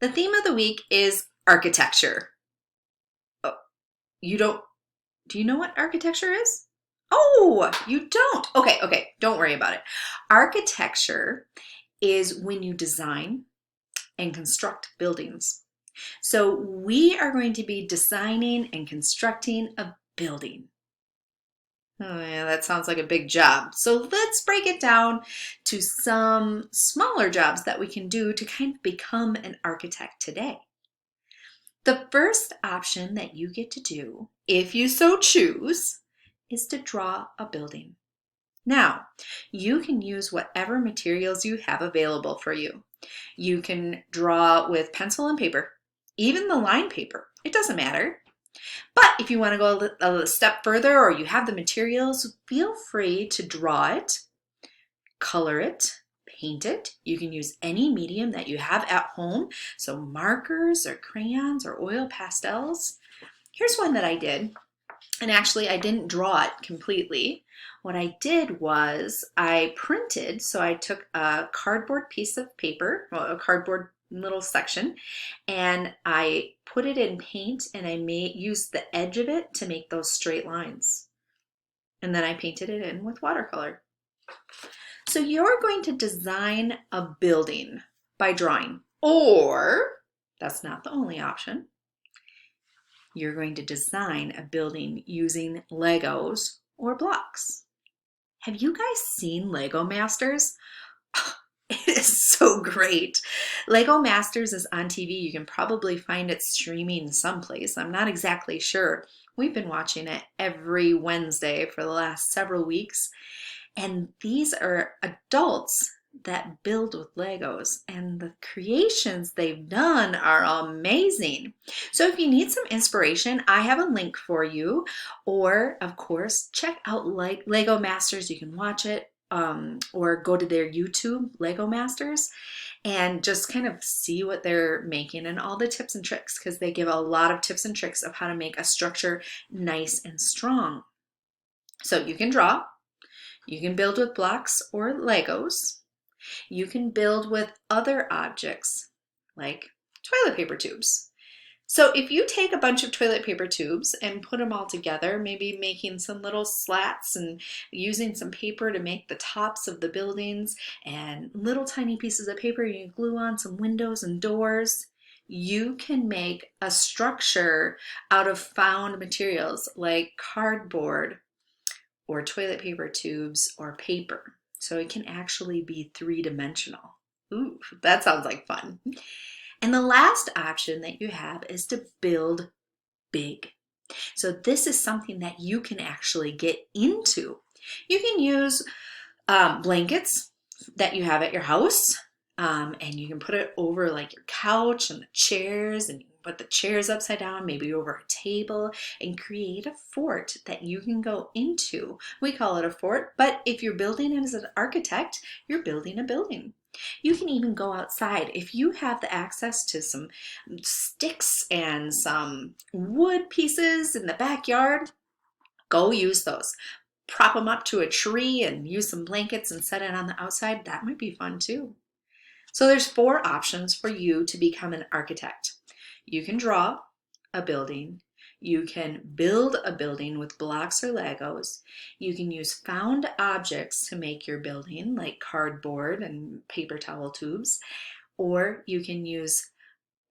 The theme of the week is architecture. Oh, do you know what architecture is? Oh, you don't. Okay, don't worry about it. Architecture is when you design and construct buildings. So we are going to be designing and constructing a building. Oh yeah, that sounds like a big job. So let's break it down to some smaller jobs that we can do to kind of become an architect today. The first option that you get to do, if you so choose, is to draw a building. Now, you can use whatever materials you have available for you. You can draw with pencil and paper, even the line paper. It doesn't matter. But if you want to go a step further or you have the materials, feel free to draw it, color it, paint it. You can use any medium that you have at home, so markers or crayons or oil pastels. Here's one that I did, and actually I didn't draw it completely. What I did was I printed, so I took a cardboard piece of paper, well, a cardboard little section, and I put it in paint and I used the edge of it to make those straight lines. And then I painted it in with watercolor. So you're going to design a building by drawing, or that's not the only option. You're going to design a building using Legos or blocks. Have you guys seen Lego Masters? It is so great. Lego Masters is on TV. You can probably find it streaming someplace. I'm not exactly sure. We've been watching it every Wednesday for the last several weeks. And these are adults that build with Legos, and the creations they've done are amazing. So if you need some inspiration, I have a link for you, or of course, check out Lego Masters. You can watch it or go to their YouTube, Lego Masters, and just kind of see what they're making and all the tips and tricks, because they give a lot of tips and tricks of how to make a structure nice and strong. So you can draw. You can build with blocks or Legos. You can build with other objects like toilet paper tubes. So if you take a bunch of toilet paper tubes and put them all together, maybe making some little slats and using some paper to make the tops of the buildings and little tiny pieces of paper, you can glue on some windows and doors. You can make a structure out of found materials like cardboard, or toilet paper tubes, or paper. So it can actually be three-dimensional. Ooh, that sounds like fun. And the last option that you have is to build big. So this is something that you can actually get into. You can use blankets that you have at your house, and you can put it over like your couch and the chairs, and you can put the chairs upside down, maybe over a table, and create a fort that you can go into. We call it a fort, but if you're building as an architect, you're building a building. You can even go outside. If you have the access to some sticks and some wood pieces in the backyard, go use those. Prop them up to a tree and use some blankets and set it on the outside. That might be fun too. So there's 4 options for you to become an architect. You can draw a building. You can build a building with blocks or Legos. You can use found objects to make your building, like cardboard and paper towel tubes. Or you can use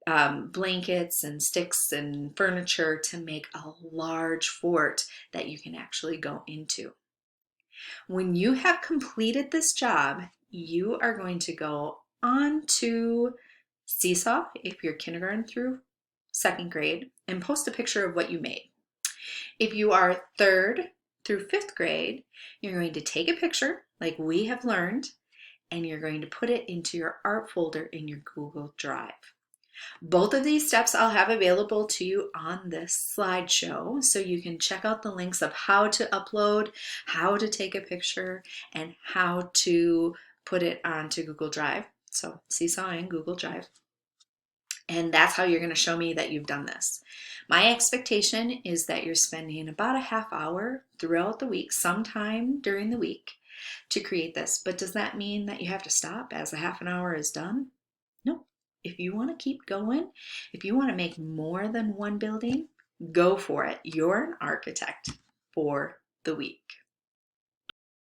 blankets and sticks and furniture to make a large fort that you can actually go into. When you have completed this job, you are going to go on to Seesaw, if you're kindergarten through 2nd grade, and post a picture of what you made. If you are 3rd through 5th grade, you're going to take a picture like we have learned, and you're going to put it into your art folder in your Google Drive. Both of these steps I'll have available to you on this slideshow, so you can check out the links of how to upload, how to take a picture, and how to put it onto Google Drive. So Seesaw and Google Drive. And that's how you're going to show me that you've done this. My expectation is that you're spending about a half hour throughout the week, sometime during the week, to create this. But does that mean that you have to stop as the half an hour is done? No. if you want to keep going, if you want to make more than one building, go for it. You're an architect for the week.